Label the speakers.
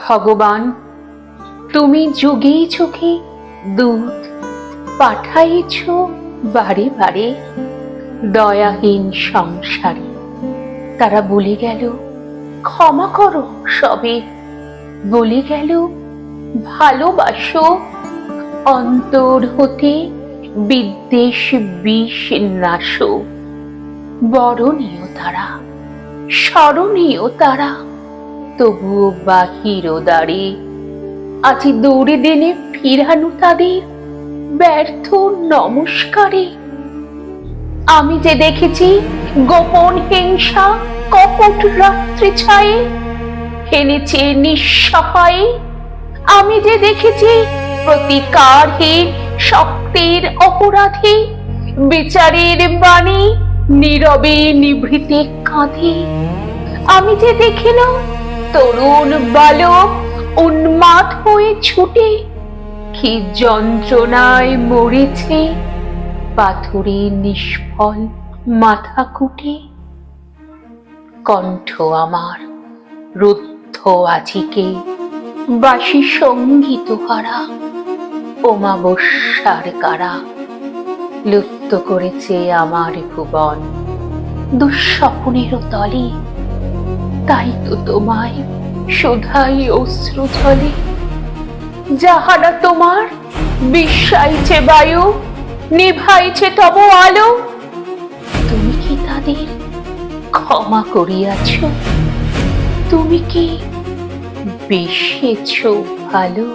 Speaker 1: ভগবান, তুমি যুগে যুগে দূত পাঠাইছ বারে বারে দয়াহীন সংসারে। তারা বলে গেল ক্ষমা করো সবে, বলে গেল ভালোবাসো, অন্তর হতে বিদ্বেষ বিষ নাশো। বরণীয় তারা, স্মরণীয় তারা, তবুও বাহির দ্বারে আজি দৌড়ে দিনে ফিরানো তাদের ব্যর্থ নমস্কারে। আমি যে দেখেছি গোপন হিংসা কপট রাত্রি ছায়ে হেনেছে নিঃসহায়ে। আমি যে দেখেছি প্রতিকারহীন শক্তির অপরাধে বিচারের বাণী নীরবে নিভৃতে কাঁধে। আমি যে দেখিল তরুণ বালক উন্মাদ হয়ে ছুটে কি যন্ত্রণায় মরেছে পাথরে নিষ্ফল মাথা কুটে। কণ্ঠ আমার রুদ্ধ আজিকে বাসি সঙ্গীত হারা, অমাবস্যার কারা লুপ্ত করেছে আমার ভুবন দুঃস্বপ্নের তলে। তাই তো তোমায় শুধাই অশ্রু জলে, যাহারা তোমার বিশ্বাইছে বায়ু নিভাইছে তব আলো। তুমি কি তাদের ক্ষমা করিয়াছ? তুমি কি বেসেছ ভালো?